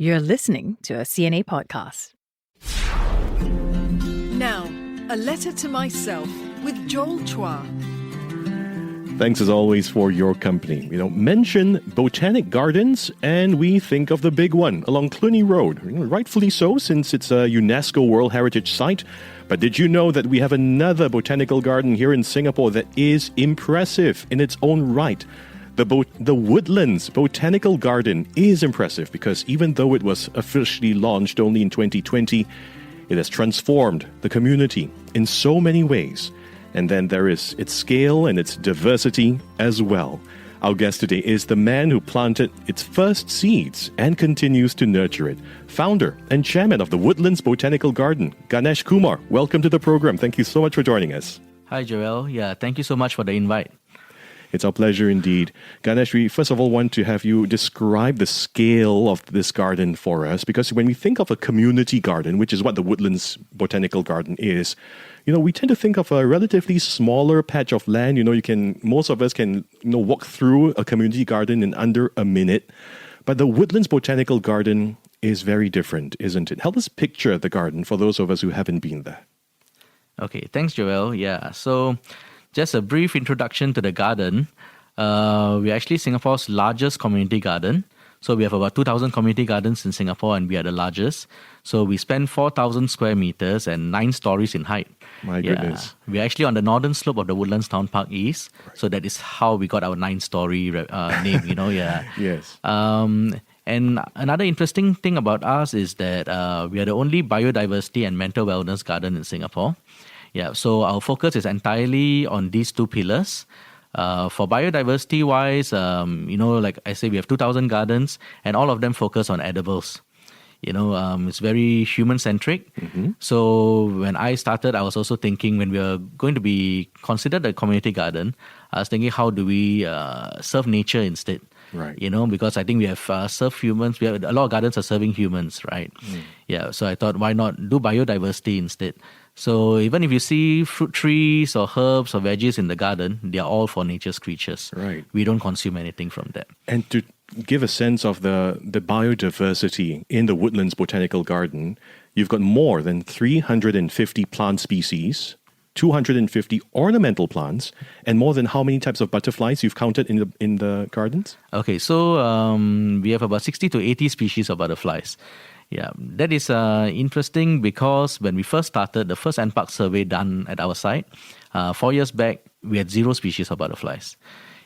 You're listening to a CNA podcast. Now, a letter to myself with Joel Chua. Thanks as always for your company. Mention botanic gardens and we think of the big one along Cluny Road. Rightfully so, since it's a UNESCO World Heritage Site. But did you know that we have another botanical garden here in Singapore that is impressive in its own right? The Woodlands Botanical Garden is impressive because even though it was officially launched only in 2020, it has transformed the community in so many ways. And then there is its scale and its diversity as well. Our guest today is the man who planted its first seeds and continues to nurture it. Founder and chairman of the Woodlands Botanical Garden, Ganesh Kumar. Welcome to the program. Thank you so much for joining us. Hi, Joel. Yeah, thank you so much for the invite. It's our pleasure indeed. Ganesh, we first of all want to have you describe the scale of this garden for us, because when we think of a community garden, which is what the Woodlands Botanical Garden is, we tend to think of a relatively smaller patch of land. Most of us can walk through a community garden in under a minute. But the Woodlands Botanical Garden is very different, isn't it? Help us picture the garden for those of us who haven't been there. Okay, thanks, Joel. Yeah, so just a brief introduction to the garden. We're actually Singapore's largest community garden. So we have about 2,000 community gardens in Singapore and we are the largest. So we span 4,000 square meters and 9 stories in height. My goodness. We're actually on the northern slope of the Woodlands Town Park East. Right. So that is how we got our 9-story name, yeah. Yes. And another interesting thing about us is that we are the only biodiversity and mental wellness garden in Singapore. Yeah, so our focus is entirely on these 2 pillars. For biodiversity-wise, like I say, we have 2,000 gardens and all of them focus on edibles. It's very human-centric. Mm-hmm. So when I started, I was also thinking when we were going to be considered a community garden, I was thinking how do we serve nature instead? Right. Because I think we have served humans. We have a lot of gardens are serving humans, right? Mm. Yeah, so I thought, why not do biodiversity instead? So even if you see fruit trees or herbs or veggies in the garden, they are all for nature's creatures. Right. We don't consume anything from them. And to give a sense of the biodiversity in the Woodlands Botanical Garden, you've got more than 350 plant species, 250 ornamental plants, and more than how many types of butterflies you've counted in the gardens? Okay, so we have about 60 to 80 species of butterflies. Yeah, that is interesting because when we first started, the first NPark survey done at our site, 4 years back, we had 0 species of butterflies.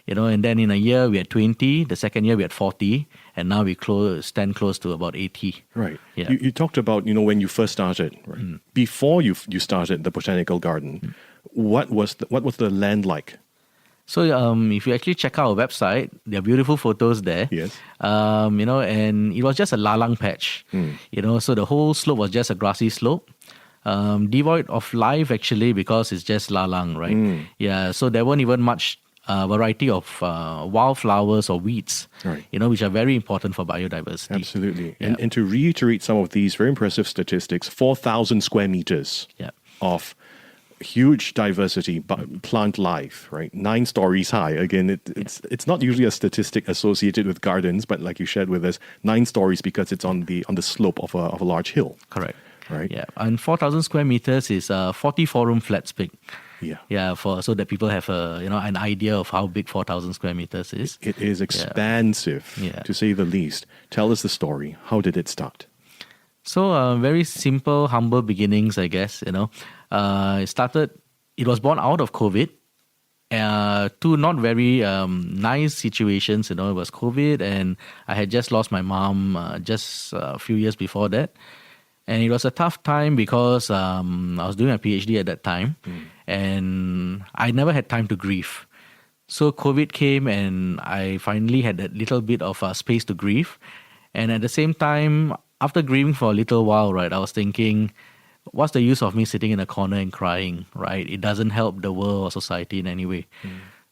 And then in a year, we had 20. The second year, we had 40. And now we stand close to about 80. Right. Yeah. You talked about, when you first started, right? Mm. Before you started the botanical garden, what was the land like? So if you actually check out our website, there are beautiful photos there. Yes. And it was just a lalang patch. Mm. So the whole slope was just a grassy slope. Devoid of life actually because it's just lalang, right? Mm. Yeah. So there weren't even much variety of wildflowers or weeds, right, which are very important for biodiversity. Absolutely. Yeah. And to reiterate some of these very impressive statistics, 4,000 square meters of huge diversity, plant life, right? 9 stories high. Again, it's not usually a statistic associated with gardens, but like you shared with us, 9 stories because it's on the slope of a large hill. Correct. Right. Yeah. And 4,000 square meters is 44-room flats big. Yeah. Yeah, so that people have an idea of how big 4,000 square meters is. It is expansive, to say the least. Tell us the story. How did it start? So very simple, humble beginnings, I guess. It was born out of COVID. 2 not very nice situations. It was COVID, and I had just lost my mom just a few years before that. And it was a tough time because I was doing a PhD at that time, and I never had time to grieve. So COVID came, and I finally had a little bit of space to grieve. And at the same time, after grieving for a little while, right, I was thinking, what's the use of me sitting in a corner and crying, right? It doesn't help the world or society in any way.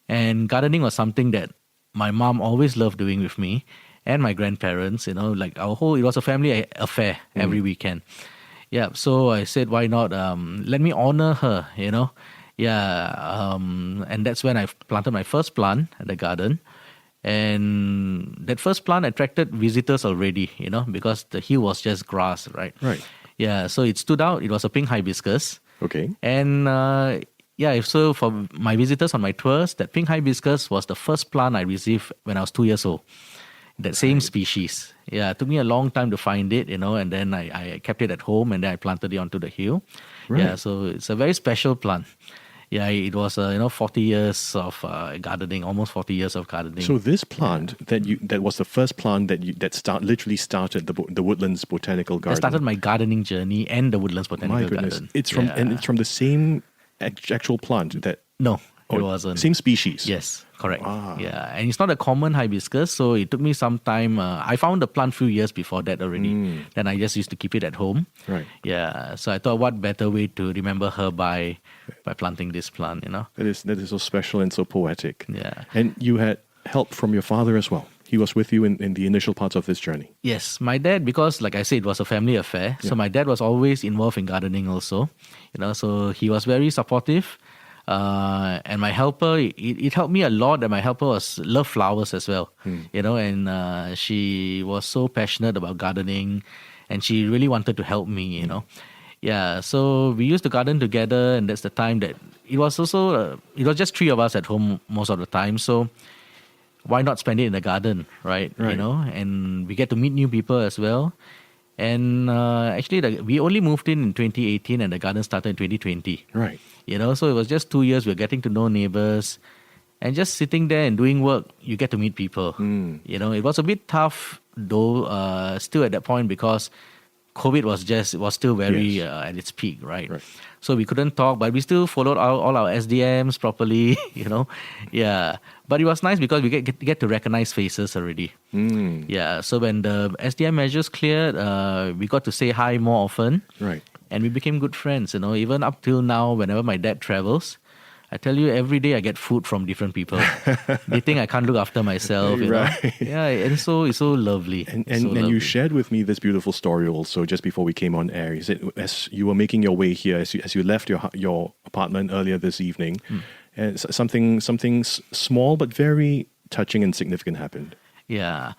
And gardening was something that my mom always loved doing with me. And my grandparents, it was a family affair every weekend. Yeah, so I said, why not let me honor her, and that's when I planted my first plant at the garden. And that first plant attracted visitors already, because the hill was just grass, right? Right. Yeah, so it stood out. It was a pink hibiscus. Okay. And so for my visitors on my tours, that pink hibiscus was the first plant I received when I was 2 years old. That same species. Yeah, it took me a long time to find it, and then I kept it at home and then I planted it onto the hill. Right. Yeah, so it's a very special plant. Yeah, it was 40 years of gardening, almost 40 years of gardening. So this plant that was the first plant that literally started the Woodlands Botanical Garden. That started my gardening journey and the Woodlands Botanical My goodness, Garden. it's from the same actual plant that. No, it wasn't. Same species. Yes, correct. Ah. Yeah, and it's not a common hibiscus, so it took me some time. I found the plant few years before that already. Then I just used to keep it at home. Right. Yeah, so I thought, what better way to remember her by planting this plant, That is so special and so poetic. Yeah. And you had help from your father as well. He was with you in the initial parts of this journey. Yes, my dad, because like I said, it was a family affair. So my dad was always involved in gardening also. So he was very supportive. And my helper, it helped me a lot that my helper loved flowers as well. And she was so passionate about gardening and she really wanted to help me, Yeah, so we used to garden together, and that's the time that it was also, it was just three of us at home most of the time. So why not spend it in the garden, right? Right. And we get to meet new people as well. And actually, we only moved in 2018 and the garden started in 2020. Right. So it was just 2 years. We were getting to know neighbors and just sitting there and doing work, you get to meet people. It was a bit tough though, still at that point because COVID was still very at its peak, right? So we couldn't talk, but we still followed all our SDMs properly, Yeah, but it was nice because we get to recognize faces already. Yeah, so when the SDM measures cleared, we got to say hi more often. Right. And we became good friends, even up till now, whenever my dad travels, I tell you, every day I get food from different people. They think I can't look after myself, Right. Yeah, and so it's so lovely. And It's so you lovely. shared with me this beautiful story also just before we came on air. You said as you were making your way here, as you left your apartment earlier this evening, and something small but very touching and significant happened. Yeah,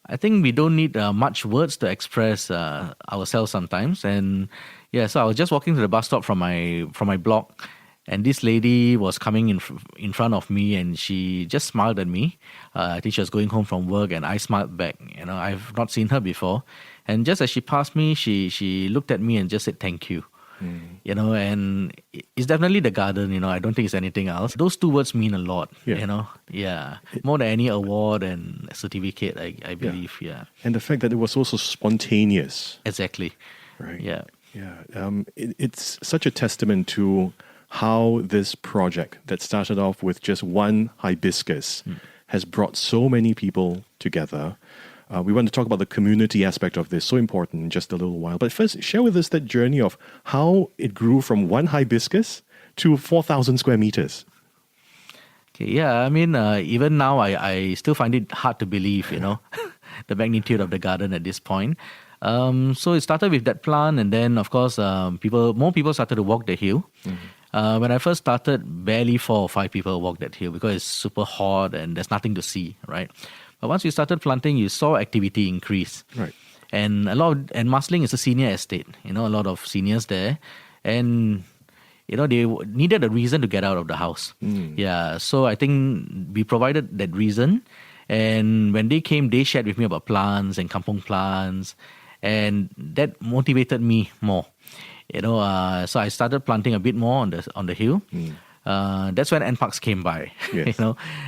I think we don't need much words to express ourselves sometimes. And yeah, so I was just walking to the bus stop from my block, and this lady was coming in front of me, and she just smiled at me. I think she was going home from work, and I smiled back. I've not seen her before, and just as she passed me, she looked at me and just said thank you. And it's definitely the garden. I don't think it's anything else. Those two words mean a lot. Yeah. More than any award and certificate, I believe. Yeah, And the fact that it was also spontaneous. exactly. Right. Yeah. Yeah. It's such a testament to how this project that started off with just one hibiscus has brought so many people together. We want to talk about the community aspect of this, so important, in just a little while. But first, share with us that journey of how it grew from one hibiscus to 4,000 square meters. Okay, yeah, I mean, even now, I still find it hard to believe, the magnitude of the garden at this point. So it started with that plant, and then, of course, more people started to walk the hill. When I first started, barely 4 or 5 people walked that hill because it's super hot and there's nothing to see, right? But once you started planting, you saw activity increase. Right. And Marsiling is a senior estate, a lot of seniors there. And, they needed a reason to get out of the house. Yeah, so I think we provided that reason. And when they came, they shared with me about plants and kampong plants. And that motivated me more. So I started planting a bit more on the hill. That's when NParks came by. Yes.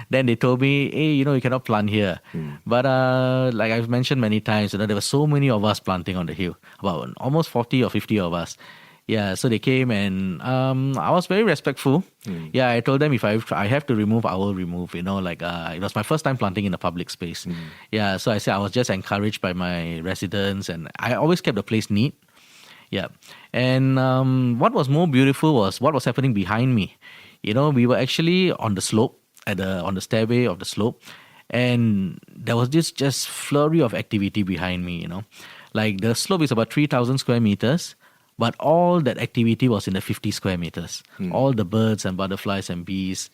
Then they told me, hey, you cannot plant here. But like I've mentioned many times, there were so many of us planting on the hill, about almost 40 or 50 of us. Yeah, so they came and I was very respectful. Yeah, I told them if I have to remove, I will remove. It was my first time planting in a public space. Yeah, so I said I was just encouraged by my residents, and I always kept the place neat. Yeah, and what was more beautiful was what was happening behind me. We were actually on the slope, on the stairway of the slope, and there was this just flurry of activity behind me. Like the slope is about 3,000 square meters. But all that activity was in the 50 square meters. All the birds and butterflies and bees.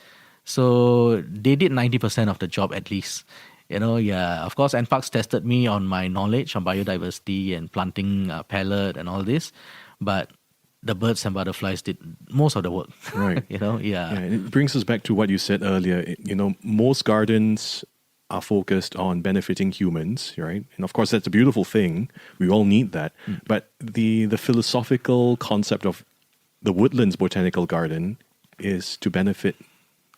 So they did 90% of the job at least. Of course, NParks tested me on my knowledge on biodiversity and planting pellet and all this, but the birds and butterflies did most of the work. Right. Yeah. And it brings us back to what you said earlier. Most gardens are focused on benefiting humans, right? And of course, that's a beautiful thing. We all need that. But the philosophical concept of the Woodlands Botanical Garden is to benefit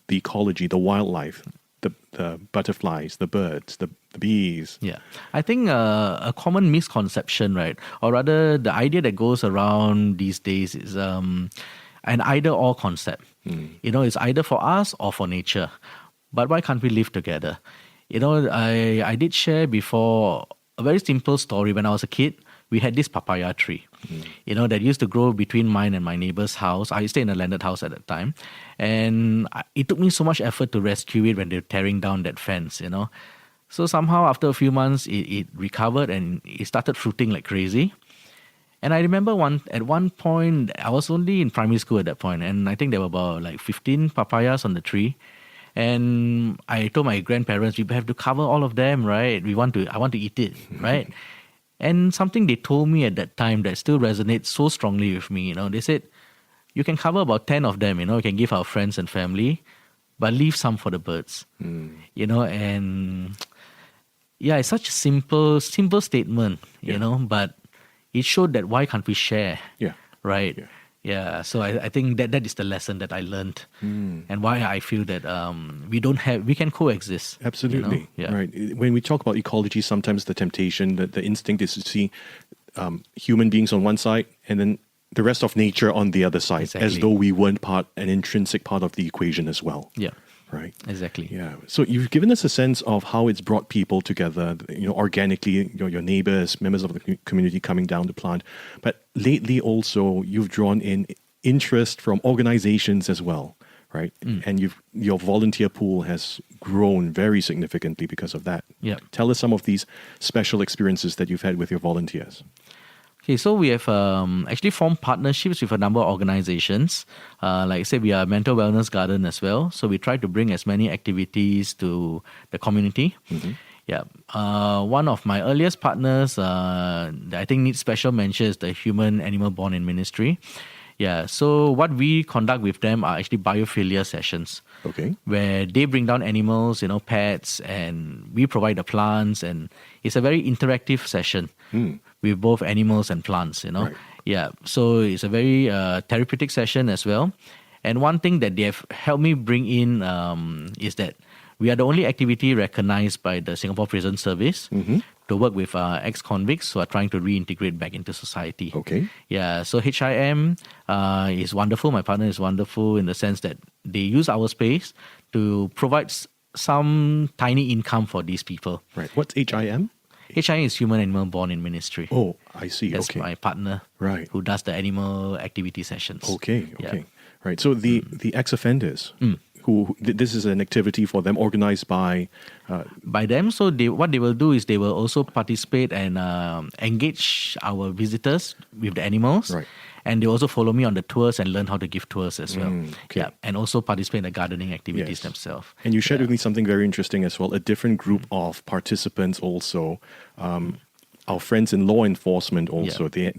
the ecology, the wildlife, the butterflies, the birds, the bees. Yeah. I think a common misconception, right? Or rather, the idea that goes around these days is an either-or concept. It's either for us or for nature. But why can't we live together? I did share before a very simple story. When I was a kid, we had this papaya tree, that used to grow between mine and my neighbor's house. I stayed in a landed house at that time. And it took me so much effort to rescue it when they were tearing down that fence, So somehow after a few months, it recovered and it started fruiting like crazy. And I remember at one point, I was only in primary school at that point, and I think there were about like 15 papayas on the tree. And I told my grandparents, we have to cover all of them, right? I want to eat it, right? And something they told me at that time that still resonates so strongly with me, they said, you can cover about 10 of them, you can give our friends and family, but leave some for the birds, and yeah, it's such a simple statement, but it showed that why can't we share, right? Yeah, so I think that is the lesson that I learned, and why I feel that we can coexist. Absolutely, Yeah. Right. When we talk about ecology, sometimes the temptation, the instinct is to see human beings on one side and then the rest of nature on the other side, Exactly. as though we weren't an intrinsic part of the equation as well. Yeah. Right. Exactly. Yeah. So you've given us a sense of how it's brought people together, organically, your neighbors, members of the community coming down to plant. But lately also, you've drawn in interest from organizations as well, right? And your volunteer pool has grown very significantly because of that. Yeah. Tell us some of these special experiences that you've had with your volunteers. Okay, so we have actually formed partnerships with a number of organizations. Like I said, we are a mental wellness garden as well. So we try to bring as many activities to the community. Yeah. One of my earliest partners that I think needs special mention is the Human Animal Bond in Ministry. Yeah, so what we conduct with them are actually biophilia sessions. Okay. Where they bring down animals, pets, and we provide the plants. And it's a very interactive session with both animals and plants, Right. Yeah, so it's a very therapeutic session as well. And one thing that they have helped me bring in is that we are the only activity recognized by the Singapore Prison Service to work with ex-convicts who are trying to reintegrate back into society. Okay. Yeah, so HIM is wonderful. My partner is wonderful in the sense that they use our space to provide some tiny income for these people. Right. What's HIM? HIM is Human Animal Bond in Ministry. Oh, I see. That's Okay. my partner, Right. who does the animal activity sessions. Okay. Yeah. Right. So the ex-offenders, who this is an activity for them organized by By them, so what they will do is they will also participate and engage our visitors with the animals. Right. And they also follow me on the tours and learn how to give tours as well. okay. Yeah, and also participate in the gardening activities Yes. themselves. And you shared with me something very interesting as well. A different group of participants also. Our friends in law enforcement also. They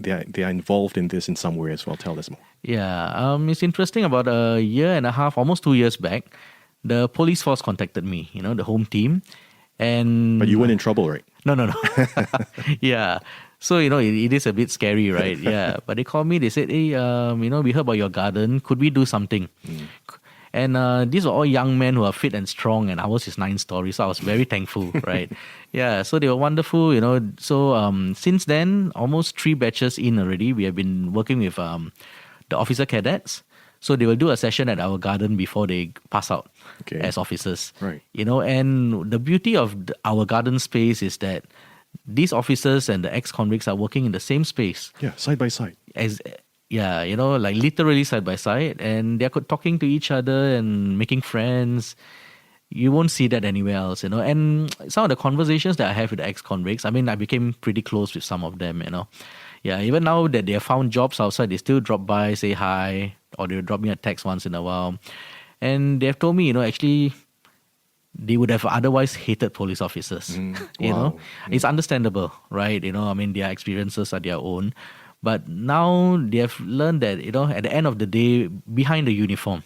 are involved in this in some way as well. Tell us more. Yeah, it's interesting. About a year and a half, almost 2 years back, the police force contacted me, the home team. And But you weren't in trouble, right? No. Yeah. So, it is a bit scary, right? Yeah. But they called me, they said, hey, we heard about your garden. Could we do something? And these are all young men who are fit and strong, and ours is 9 stories. So I was very thankful, right? Yeah, so they were wonderful, So since then, almost 3 batches in already, we have been working with the officer cadets. So they will do a session at our garden before they pass out as officers. Right. And the beauty of our garden space is that these officers and the ex-convicts are working in the same space. Yeah, side by side. Like literally side by side, and they're talking to each other and making friends. You won't see that anywhere else, And some of the conversations that I have with the ex-convicts, I became pretty close with some of them, Yeah, even now that they have found jobs outside, they still drop by, say hi, or they'll drop me a text once in a while. And they have told me, actually, they would have otherwise hated police officers. It's understandable, right? Their experiences are their own. But now they have learned that, at the end of the day, behind the uniform,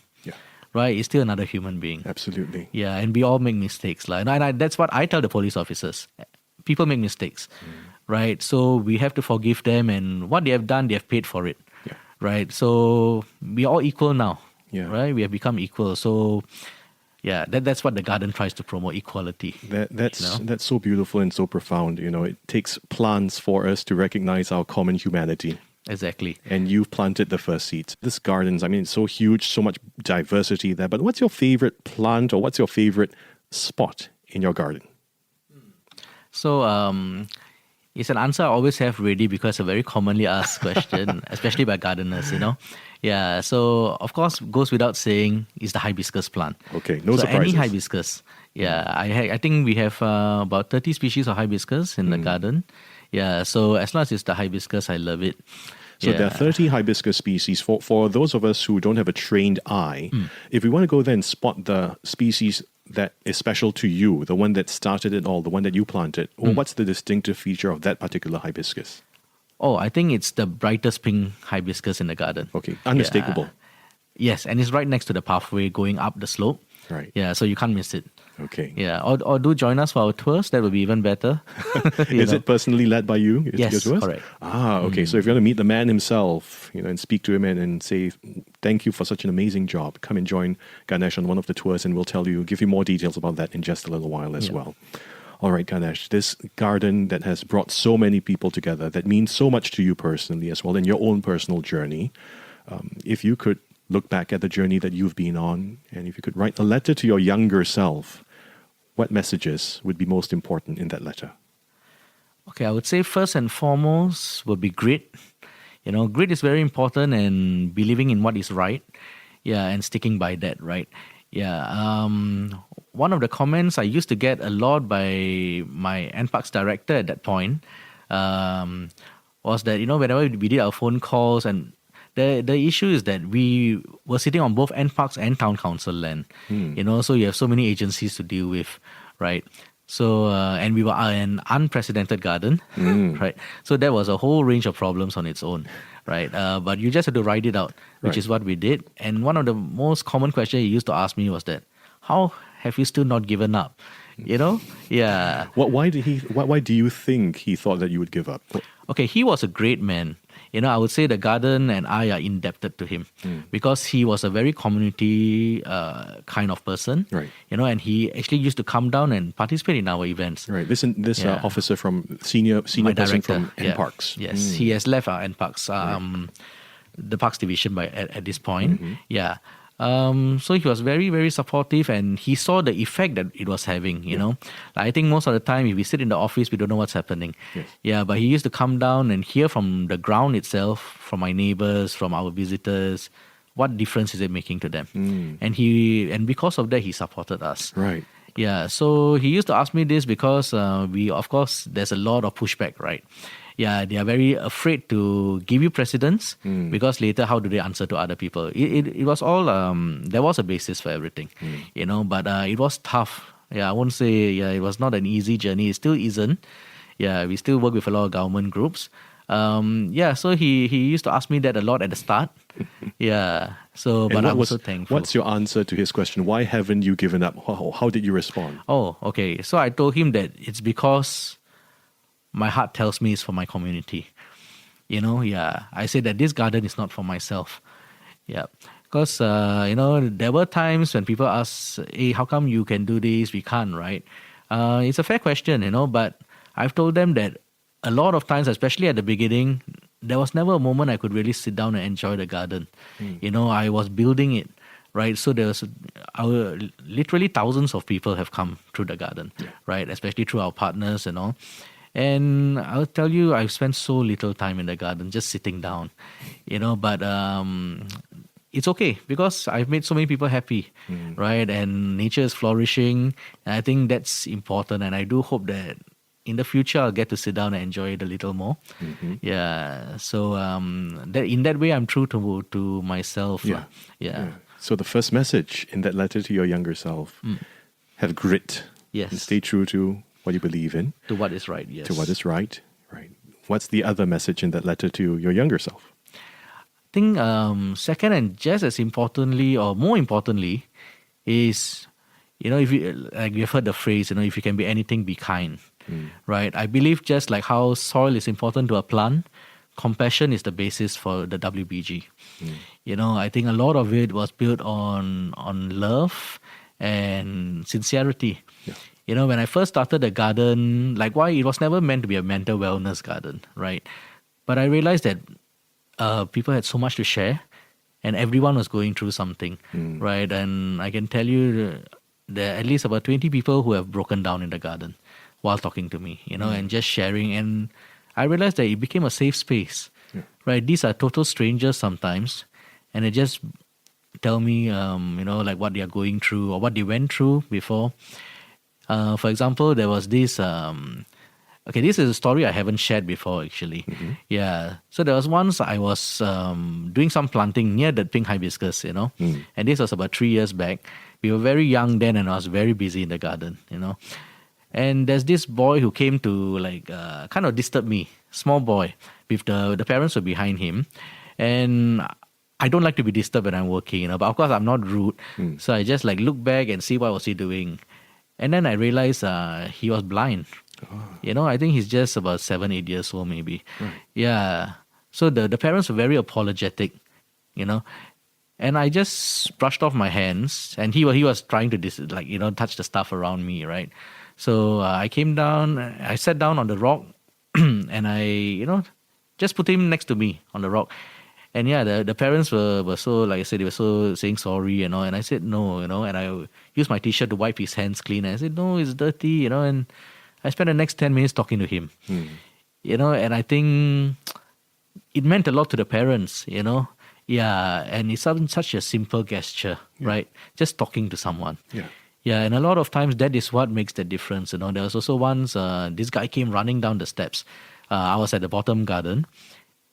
right, is still another human being. Absolutely. Yeah, and we all make mistakes. That's what I tell the police officers. People make mistakes, right? So we have to forgive them, and what they have done, they have paid for it, right? So we are all equal now, right? We have become equal. So yeah, that's what the garden tries to promote, equality. That's so beautiful and so profound. It takes plants for us to recognize our common humanity. Exactly. And you've planted the first seeds. This gardens, it's so huge, so much diversity there. But what's your favorite plant, or what's your favorite spot in your garden? So it's an answer I always have ready, because it's a very commonly asked question, especially by gardeners, Yeah, so of course, goes without saying, is the hibiscus plant. Okay, no surprises. Any hibiscus. Yeah, I think we have about 30 species of hibiscus in the garden. Yeah, so as long as it's the hibiscus, I love it. So there are 30 hibiscus species. For those of us who don't have a trained eye, if we want to go there and spot the species that is special to you, the one that started it all, the one that you planted, what's the distinctive feature of that particular hibiscus? Oh, I think it's the brightest pink hibiscus in the garden. Okay, unmistakable. Yes, and it's right next to the pathway going up the slope. Right. Yeah, so you can't miss it. Okay. Yeah, or do join us for our tours. That would be even better. Is it personally led by you? Yes, your tours? correct. Okay. So if you want to meet the man himself, and speak to him and say, thank you for such an amazing job, come and join Ganesh on one of the tours, and we'll give you more details about that in just a little while as well. All right, Ganesh, this garden that has brought so many people together, that means so much to you personally as well, in your own personal journey. If you could look back at the journey that you've been on, and if you could write a letter to your younger self, what messages would be most important in that letter? Okay, I would say first and foremost would be grit. Grit is very important, and believing in what is right. Yeah, and sticking by that, right? Yeah. One of the comments I used to get a lot by my NParks director at that point was that, whenever we did our phone calls, and the issue is that we were sitting on both NParks and town council land, so you have so many agencies to deal with, right? So, and we were an unprecedented garden, right? So there was a whole range of problems on its own, right? But you just had to write it out, which is what we did. And one of the most common questions he used to ask me was that, how have you still not given up? Yeah. Why do you think he thought that you would give up? Okay, he was a great man. I would say the garden and I are indebted to him because he was a very community kind of person. Right. And he actually used to come down and participate in our events. Right. This officer from senior My person director, from NParks. Yes, he has left our NParks, the Parks Division at this point. Yeah. So he was very, very supportive, and he saw the effect that it was having, I think most of the time, if we sit in the office, we don't know what's happening. Yes. Yeah, but he used to come down and hear from the ground itself, from my neighbors, from our visitors, what difference is it making to them. And because of that, he supported us. Right. Yeah, so he used to ask me this because there's a lot of pushback, right? Yeah, they are very afraid to give you precedence because later, how do they answer to other people? It was all, there was a basis for everything, but it was tough. Yeah, I won't say, it was not an easy journey. It still isn't. Yeah, we still work with a lot of government groups. So he used to ask me that a lot at the start. Yeah, so, but I'm so thankful. What's your answer to his question? Why haven't you given up? How did you respond? Oh, okay. So I told him that it's because my heart tells me it's for my community. I say that this garden is not for myself. Yeah. Because, there were times when people ask, hey, how come you can do this? We can't, right? It's a fair question, but I've told them that a lot of times, especially at the beginning, there was never a moment I could really sit down and enjoy the garden. I was building it, right? So literally thousands of people have come through the garden, right? Especially through our partners and all. And I'll tell you, I've spent so little time in the garden, just sitting down, but it's okay because I've made so many people happy, right? And nature is flourishing. And I think that's important. And I do hope that in the future, I'll get to sit down and enjoy it a little more. Yeah. So that in that way, I'm true to myself. Yeah. So the first message in that letter to your younger self, have grit. Yes. And stay true to what you believe in. To what is right, yes. To what is right. Right. What's the other message in that letter to your younger self? I think second and just as importantly or more importantly is, if you, like you've heard the phrase, if you can be anything, be kind, right? I believe just like how soil is important to a plant, compassion is the basis for the WBG. I think a lot of it was built on love and sincerity. Yeah. When I first started the garden, like why it was never meant to be a mental wellness garden, right? But I realized that people had so much to share and everyone was going through something, right? And I can tell you there are at least about 20 people who have broken down in the garden while talking to me, and just sharing. And I realized that it became a safe space, right? These are total strangers sometimes, and they just tell me, like what they are going through or what they went through before. For example, there was this, this is a story I haven't shared before actually. Yeah. So there was once I was doing some planting near the pink hibiscus, and this was about 3 years back. We were very young then and I was very busy in the garden, And there's this boy who came to kind of disturb me, small boy, with the parents were behind him. And I don't like to be disturbed when I'm working, but of course I'm not rude. So I just look back and see what was he doing. And then I realized he was blind. I think he's just about 7-8 years old maybe. Right. Yeah. So the parents were very apologetic, And I just brushed off my hands and he was trying to touch the stuff around me, right? So I came down, I sat down on the rock and I, just put him next to me on the rock. And the parents were so, like I said, they were so saying sorry, and I said no, and I used my t-shirt to wipe his hands clean. And I said, no, it's dirty, and I spent the next 10 minutes talking to him, and I think it meant a lot to the parents, Yeah, and it's such a simple gesture, right? Just talking to someone. Yeah, and a lot of times that is what makes the difference. There was also once this guy came running down the steps. I was at the bottom garden,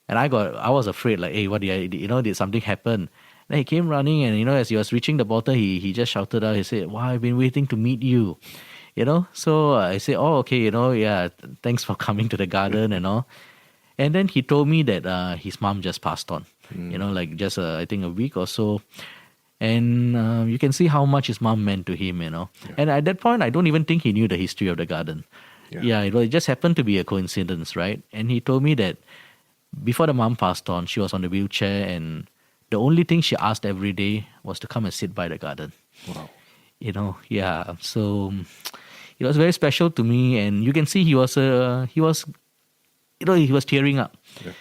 and I was afraid, hey, what did something happen? Then he came running, and as he was reaching the bottom, he just shouted out. He said, "Wow, I've been waiting to meet you." So I said, "Oh, okay, thanks for coming to the garden and all." And then he told me that his mom just passed on, just I think a week or so. And you can see how much his mom meant to him, And at that point, I don't even think he knew the history of the garden. It just happened to be a coincidence, right? And he told me that before the mom passed on, she was on the wheelchair, and the only thing she asked every day was to come and sit by the garden. Wow. So it was very special to me, and you can see he was tearing up. Yeah.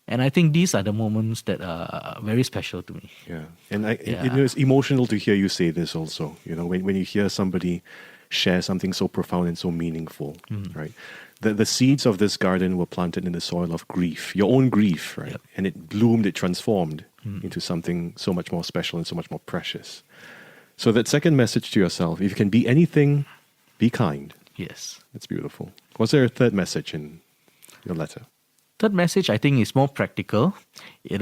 And I think these are the moments that are very special to me. Yeah, and it's emotional to hear you say this also. When you hear somebody share something so profound and so meaningful, right? The seeds of this garden were planted in the soil of grief, your own grief, right? Yep. And it bloomed, it transformed into something so much more special and so much more precious. So that second message to yourself, if you can be anything, be kind. Yes. That's beautiful. Was there a third message in your letter? Third message, I think, is more practical. You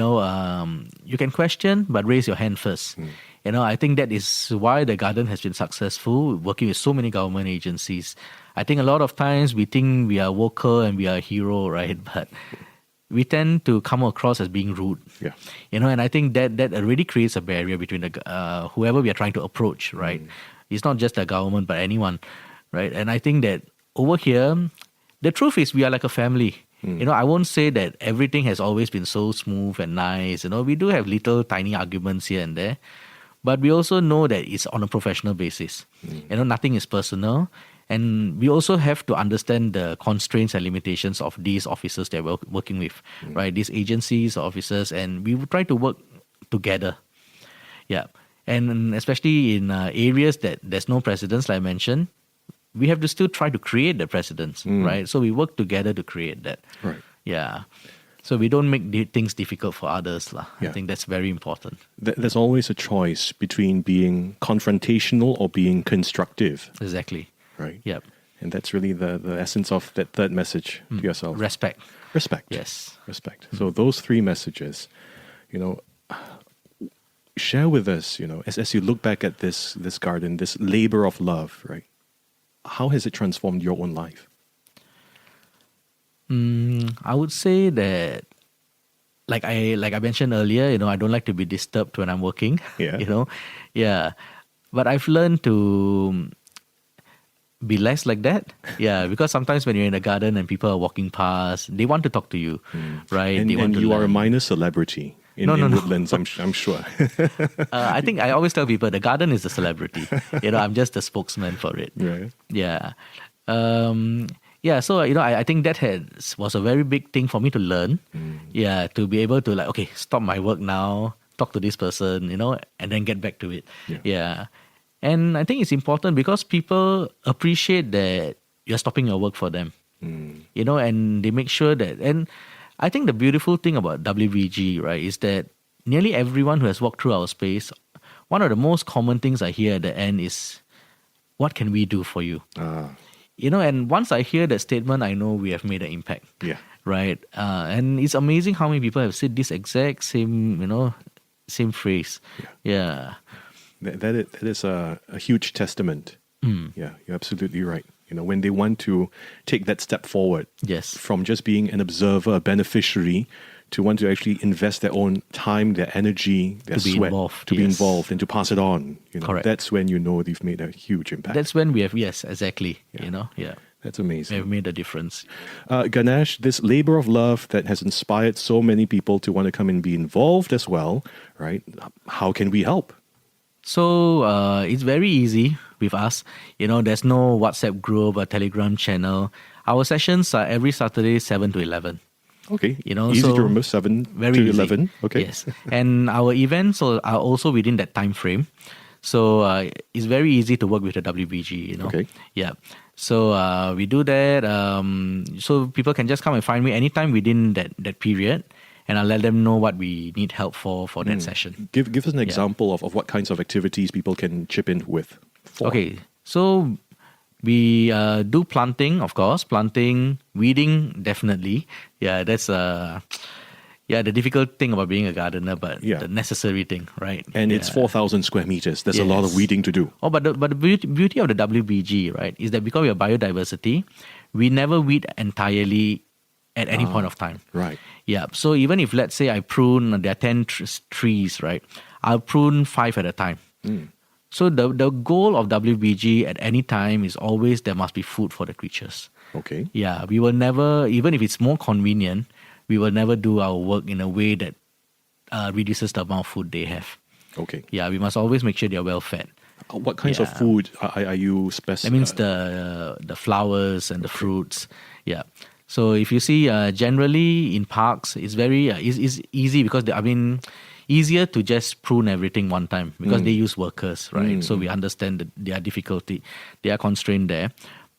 can question, but raise your hand first. I think that is why the garden has been successful, working with so many government agencies. I think a lot of times we think we are vocal and we are a hero, right? But we tend to come across as being rude. Yeah. And I think that already creates a barrier between whoever we are trying to approach, right? It's not just the government, but anyone, right? And I think that over here, the truth is we are like a family. I won't say that everything has always been so smooth and nice. We do have little tiny arguments here and there. But we also know that it's on a professional basis. Nothing is personal. And we also have to understand the constraints and limitations of these officers that we're working with, right? These agencies, officers, and we will try to work together. Yeah. And especially in areas that there's no precedence, like I mentioned, we have to still try to create the precedence, right? So we work together to create that. Right. Yeah. So we don't make things difficult for others. I think that's very important. There's always a choice between being confrontational or being constructive. Exactly. Right? Yep. And that's really the essence of that third message to yourself. Respect. Respect. Yes. Respect. So those three messages, share with us, as you look back at this garden, this labor of love, right? How has it transformed your own life? I would say that, like I mentioned earlier, I don't like to be disturbed when I'm working. Yeah. Yeah. But I've learned to be less like that. Yeah, because sometimes when you're in the garden and people are walking past, they want to talk to you, right? And, they want and to you are a learn. minor celebrity in No. Woodlands, I'm sure. I think I always tell people the garden is the celebrity. I'm just the spokesman for it. Right. Yeah. Yeah, so I think that was a very big thing for me to learn. Yeah, to be able to okay, stop my work now, talk to this person, and then get back to it. Yeah. And I think it's important because people appreciate that you're stopping your work for them. And they make sure that, and I think the beautiful thing about WVG, right, is that nearly everyone who has walked through our space, one of the most common things I hear at the end is, what can we do for you? And once I hear that statement, I know we have made an impact. Yeah. Right. And it's amazing how many people have said this exact same, same phrase. Yeah. That is a huge testament. Yeah, you're absolutely right. When they want to take that step forward, Yes. from just being an observer, a beneficiary, to want to actually invest their own time, their energy, their To be sweat, involved, to be yes. involved and to pass it on. Correct. That's when they've made a huge impact. That's when we have, yes, exactly. Yeah. That's We amazing. have made a difference. Ganesh, this labor of love that has inspired so many people to want to come and be involved as well, right? How can we help? So it's very easy with us. There's no WhatsApp group or Telegram channel. Our sessions are every Saturday, 7 to 11. Okay. Easy to remember, 7 Very to easy. 11. Okay. Yes. And our events are also within that time frame. So it's very easy to work with the WBG, Okay. Yeah. So we do that. So people can just come and find me anytime within that period. And I'll let them know what we need help for that session. Give us an example of what kinds of activities people can chip in with. Okay. So we do planting, of course. Planting, weeding, definitely. Yeah, that's the difficult thing about being a gardener, but the necessary thing, right? And it's 4,000 square meters. There's a lot of Yes. weeding to do. Oh, but the beauty of the WBG, right, is that because we have biodiversity, we never weed entirely at any point of time. Right. Yeah. So even if, let's say, I prune, there are 10 trees, right, I'll prune 5 at a time. So the goal of WBG at any time is always there must be food for the creatures. Okay. Yeah. We will never, even if it's more convenient, we will never do our work in a way that reduces the amount of food they have. Okay. Yeah. We must always make sure they're well fed. What kinds of food are you That means the flowers and the fruits. Yeah. So if you see generally in parks, it's very it's easy because easier to just prune everything one time because they use workers, right? So we understand their difficulty, they are constrained there.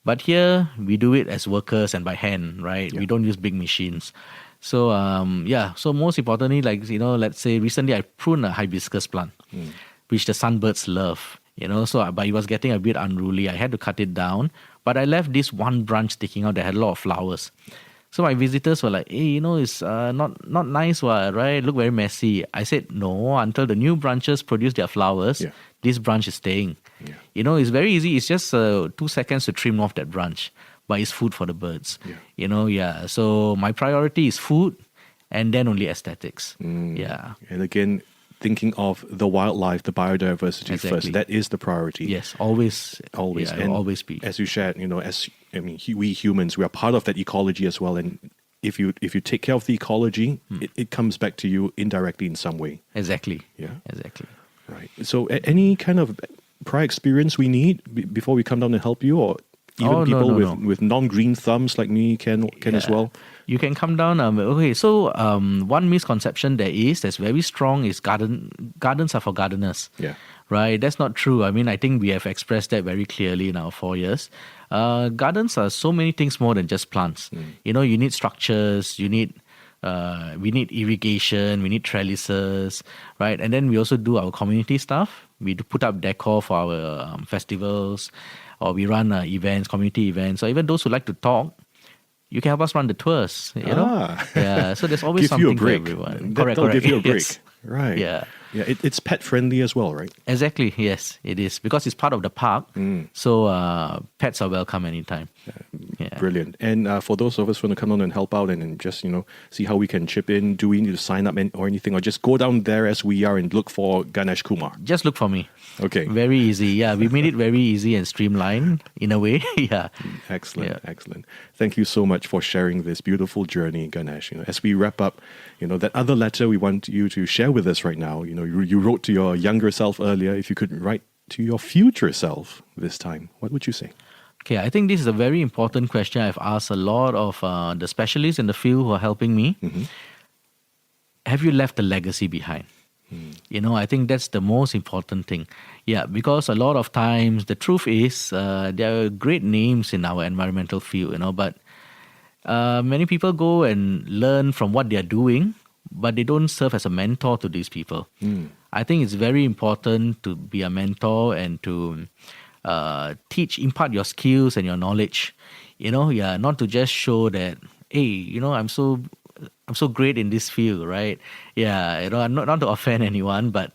But here we do it as workers and by hand, right? We don't use big machines. So so most importantly, let's say recently I pruned a hibiscus plant, which the sunbirds love. So but it was getting a bit unruly. I had to cut it down, but I left this one branch sticking out that had a lot of flowers. So my visitors were like, hey, it's not nice, right? Look very messy. I said, no, until the new branches produce their flowers, this branch is staying. Yeah. It's very easy. It's just 2 seconds to trim off that branch, but it's food for the birds. Yeah. So my priority is food and then only aesthetics. Yeah. And again, thinking of the wildlife, the biodiversity first. That is the priority. Yes, always. Always. Yeah, And always be. as you shared, we humans, we are part of that ecology as well. And if you take care of the ecology, it comes back to you indirectly in some way. Exactly. Yeah. Exactly. Right. So any kind of prior experience we need before we come down and help you, or even people with non-green thumbs like me can as well? You can come down. Okay, so one misconception that's very strong is gardens are for gardeners. Yeah. Right? That's not true. I think we have expressed that very clearly in our 4 years. Gardens are so many things more than just plants. You need structures, we need irrigation, we need trellises, right? And then we also do our community stuff. We do put up decor for our festivals, or we run events, community events. So even those who like to talk, you can help us run the tours, Yeah, so there's always Give you a something for break. everyone. That'll Correct. give you a break. Yes. Right. Yeah. Yeah, it's pet friendly as well, right? Exactly. Yes, it is because it's part of the park. So pets are welcome anytime. Yeah. Brilliant. And for those of us who want to come on and help out and just, see how we can chip in, do we need to sign up or anything? Or just go down there as we are and look for Ganesh Kumar? Just look for me. Okay. Very easy. Yeah, we made it very easy and streamlined in a way. Yeah. Excellent. Yeah. Excellent. Thank you so much for sharing this beautiful journey, Ganesh. As we wrap up, that other letter we want you to share with us right now. You wrote to your younger self earlier. If you could write to your future self this time, what would you say? Okay, I think this is a very important question. I've asked a lot of the specialists in the field who are helping me. Have you left a legacy behind? I think that's the most important thing. Yeah, because a lot of times the truth is there are great names in our environmental field, but many people go and learn from what they're doing, but they don't serve as a mentor to these people. I think it's very important to be a mentor and to impart your skills and your knowledge. Not to just show that, hey, I'm so great in this field, right? Yeah, not to offend anyone, but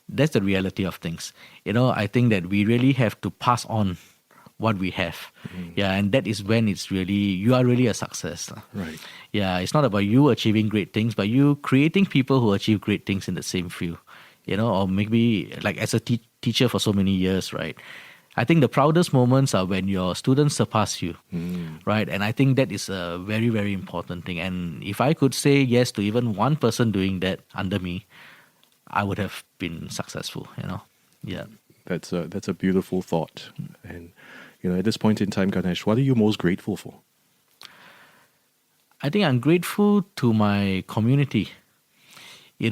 that's the reality of things. I think that we really have to pass on what we have. Yeah, and that is when you are really a success. Right. Yeah, it's not about you achieving great things, but you creating people who achieve great things in the same field. Or maybe like as a teacher for so many years, right? I think the proudest moments are when your students surpass you, right? And I think that is a very, very important thing. And if I could say yes to even one person doing that under me, I would have been successful, Yeah. That's a beautiful thought. And, at this point in time, Ganesh, what are you most grateful for? I think I'm grateful to my community. They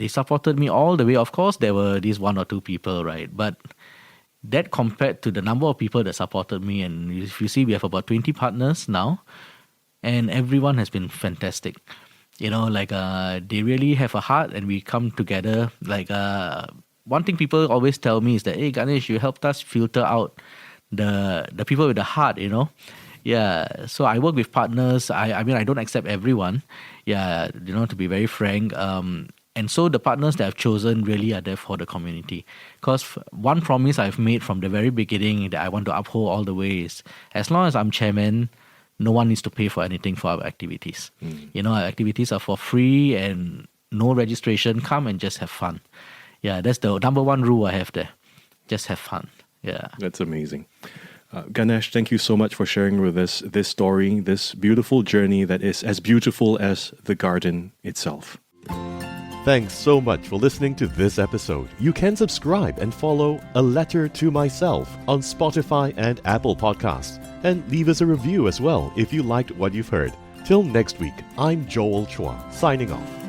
supported me all the way. Of course, there were these one or two people, right? But that compared to the number of people that supported me, and if you see, we have about 20 partners now, and everyone has been fantastic. They really have a heart, and we come together. One thing people always tell me is that, hey, Ganesh, you helped us filter out the people with the heart, Yeah, so I work with partners. I don't accept everyone. Yeah, to be very frank. And so the partners that I've chosen really are there for the community. Because one promise I've made from the very beginning that I want to uphold all the way is, as long as I'm chairman, no one needs to pay for anything for our activities. Our activities are for free and no registration. Come and just have fun. Yeah, that's the number one rule I have there. Just have fun. Yeah. That's amazing. Ganesh, thank you so much for sharing with us this story, this beautiful journey that is as beautiful as the garden itself. Thanks so much for listening to this episode. You can subscribe and follow A Letter to Myself on Spotify and Apple Podcasts. And leave us a review as well if you liked what you've heard. Till next week, I'm Joel Chua, signing off.